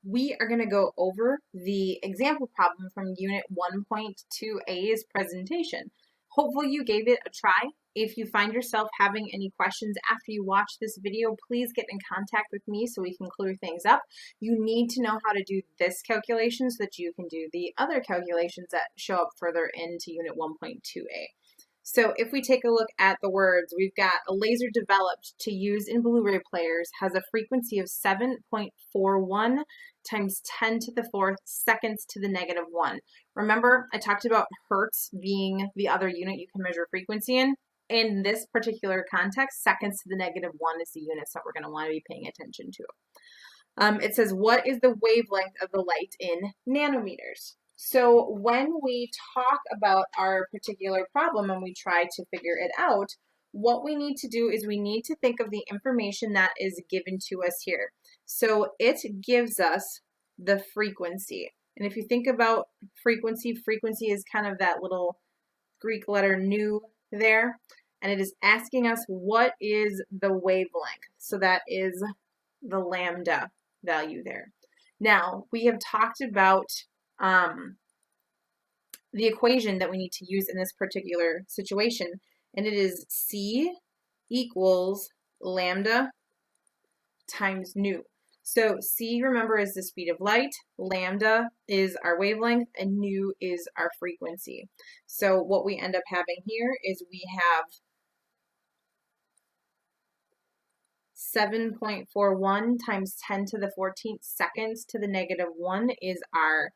we are going to go over the example problem from Unit 1.2a's presentation. Hopefully you gave it a try. If you find yourself having any questions after you watch this video, please get in contact with me so we can clear things up. You need to know how to do this calculation so that you can do the other calculations that show up further into Unit 1.2a. So if we take a look at the words, we've got a laser developed to use in Blu-ray players has a frequency of 7.41 times 10 to the fourth seconds to the negative 1. Remember, I talked about hertz being the other unit you can measure frequency in. In this particular context, seconds to the negative 1 is the units that we're going to want to be paying attention to. It says, what is the wavelength of the light in nanometers? So when we talk about our particular problem and we try to figure it out, what we need to do is we need to think of the information that is given to us here. So it gives us the frequency. And if you think about frequency, frequency is kind of that little Greek letter nu there. And it is asking us what is the wavelength. So that is the lambda value there. Now, we have talked about the equation that we need to use in this particular situation, and it is C equals lambda times nu. So C, remember, is the speed of light, lambda is our wavelength, and nu is our frequency. So what we end up having here is we have 7.41 times 10 to the 14th seconds to the negative 1 is our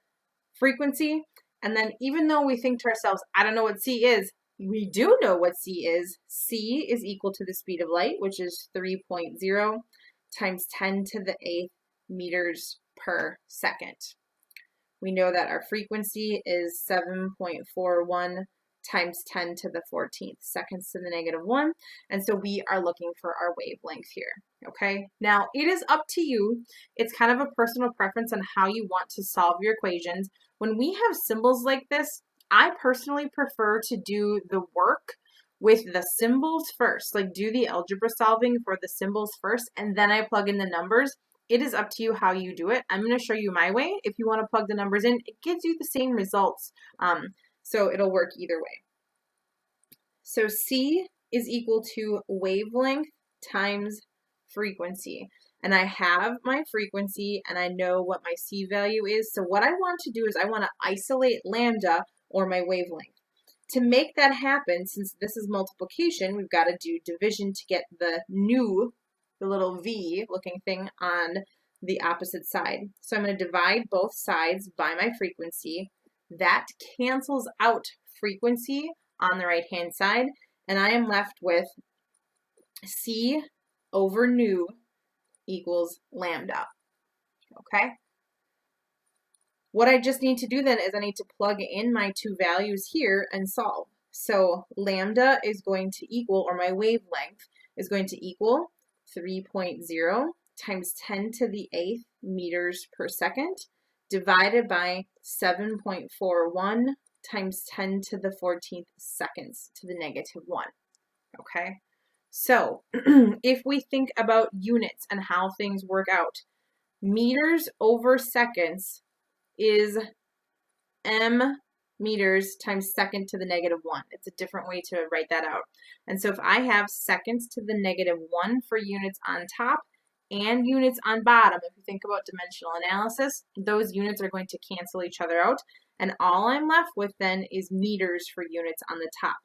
frequency. And then even though we think to ourselves, I don't know what C is, we do know what C is. C is equal to the speed of light, which is 3.0 times 10 to the 8th meters per second. We know that our frequency is 7.41 times 10 to the 14th seconds to the negative 1. And so we are looking for our wavelength here, okay? Now, it is up to you. It's kind of a personal preference on how you want to solve your equations. When we have symbols like this, I personally prefer to do the work with the symbols first, like do the algebra solving for the symbols first, and then I plug in the numbers. It is up to you how you do it. I'm going to show you my way. If you want to plug the numbers in, it gives you the same results. So it'll work either way. So C is equal to wavelength times frequency. And I have my frequency and I know what my C value is. So what I want to do is I want to isolate lambda, or my wavelength. To make that happen, since this is multiplication, we've got to do division to get the nu, the little V looking thing on the opposite side. So I'm going to divide both sides by my frequency. That cancels out frequency on the right hand side, and I am left with C over nu equals lambda. Okay? What I just need to do then is I need to plug in my two values here and solve. So lambda is going to equal, or my wavelength is going to equal 3.0 times 10 to the 8th meters per second divided by 7.41 times 10 to the 14th seconds to the negative 1. Okay? So if we think about units and how things work out, meters over seconds is m meters times second to the negative 1. It's a different way to write that out. And so if I have seconds to the negative 1 for units on top and units on bottom, if you think about dimensional analysis, those units are going to cancel each other out. And all I'm left with then is meters for units on the top.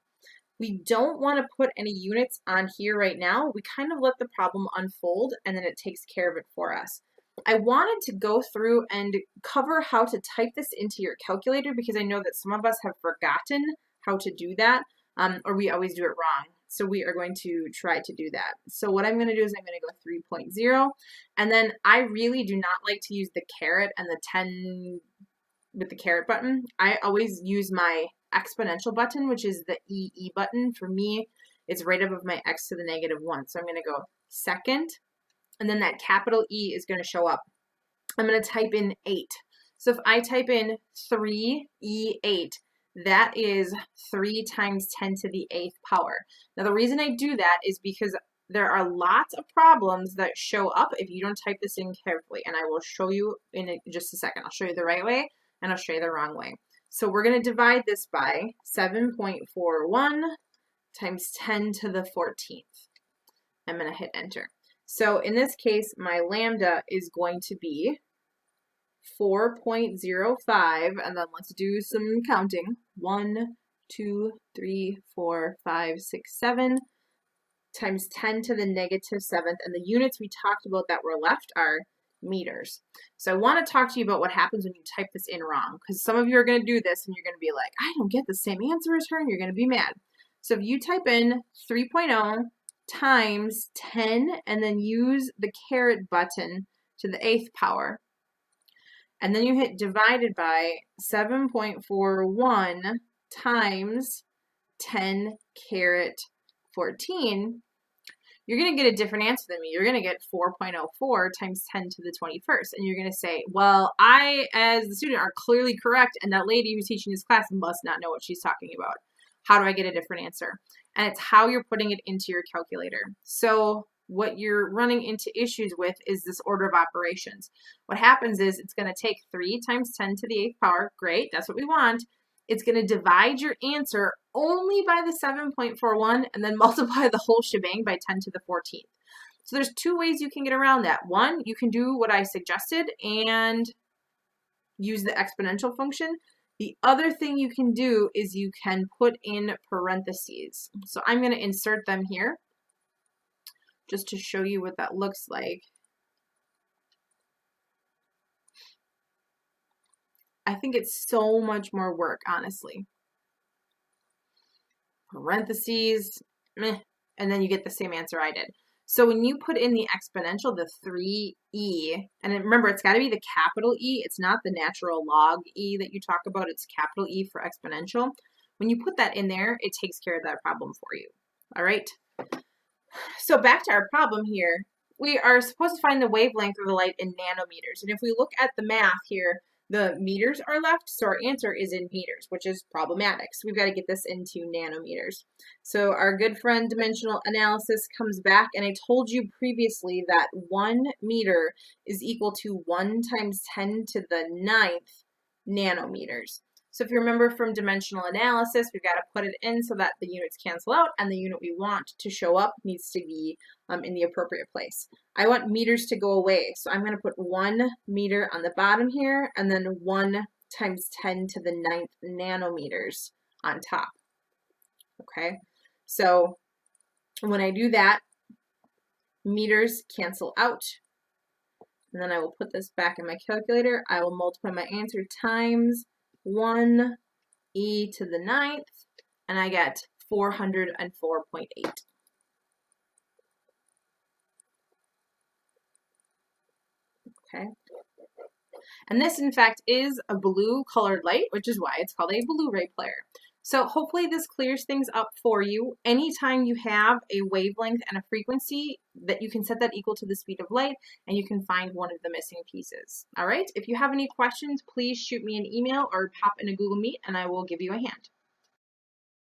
We don't want to put any units on here right now. We kind of let the problem unfold and then it takes care of it for us. I wanted to go through and cover how to type this into your calculator because I know that some of us have forgotten how to do that, or we always do it wrong. So we are going to try to do that. So what I'm going to do is I'm going to go 3.0, and then I really do not like to use the caret and the 10 with the caret button. I always use my exponential button, which is the EE button. For me, it's right above my x to the negative 1. So I'm going to go second, and then that capital E is going to show up. I'm going to type in 8. So if I type in 3E8, that is 3 times 10 to the 8th power. Now the reason I do that is because there are lots of problems that show up if you don't type this in carefully, and I will show you in just a second. I'll show you the right way, and I'll show you the wrong way. So we're going to divide this by 7.41 times 10 to the 14th. I'm going to hit enter. So in this case, my lambda is going to be 4.05, and then let's do some counting. 1, 2, 3, 4, 5, 6, 7 times 10 to the negative 7th, and the units we talked about that were left are meters. So I want to talk to you about what happens when you type this in wrong, because some of you are going to do this and you're going to be like, I don't get the same answer as her, and you're going to be mad. So if you type in 3.0 times 10 and then use the caret button to the 8th power, and then you hit divided by 7.41 times 10 caret 14, you're going to get a different answer than me. You're going to get 4.04 times 10 to the 21st. And you're going to say, well, I, as the student, are clearly correct, and that lady who's teaching this class must not know what she's talking about. How do I get a different answer? And it's how you're putting it into your calculator. So what you're running into issues with is this order of operations. What happens is it's going to take 3 times 10 to the 8th power. Great, that's what we want. It's going to divide your answer only by the 7.41 and then multiply the whole shebang by 10 to the 14th. So there's 2 ways you can get around that. One, you can do what I suggested and use the exponential function. The other thing you can do is you can put in parentheses. So I'm going to insert them here just to show you what that looks like. I think it's so much more work, honestly. Parentheses, meh, and then you get the same answer I did. So when you put in the exponential, the 3e, and remember, it's got to be the capital E. It's not the natural log E that you talk about. It's capital E for exponential. When you put that in there, it takes care of that problem for you. All right? So back to our problem here. We are supposed to find the wavelength of the light in nanometers. And if we look at the math here, the meters are left, so our answer is in meters, which is problematic. So we've got to get this into nanometers. So our good friend dimensional analysis comes back, and I told you previously that 1 meter is equal to 1 times 10 to the 9th nanometers. So if you remember from dimensional analysis, we've got to put it in so that the units cancel out, and the unit we want to show up needs to be in the appropriate place. I want meters to go away, so I'm going to put 1 meter on the bottom here, and then 1 times 10 to the 9th nanometers on top. Okay, so when I do that, meters cancel out, and then I will put this back in my calculator. I will multiply my answer times 1 e to the 9th, and I get 404.8. Okay. And this, in fact, is a blue colored light, which is why it's called a Blu-ray player. So hopefully this clears things up for you. Anytime you have a wavelength and a frequency, that you can set that equal to the speed of light, and you can find one of the missing pieces. All right, if you have any questions, please shoot me an email or pop in a Google Meet, and I will give you a hand.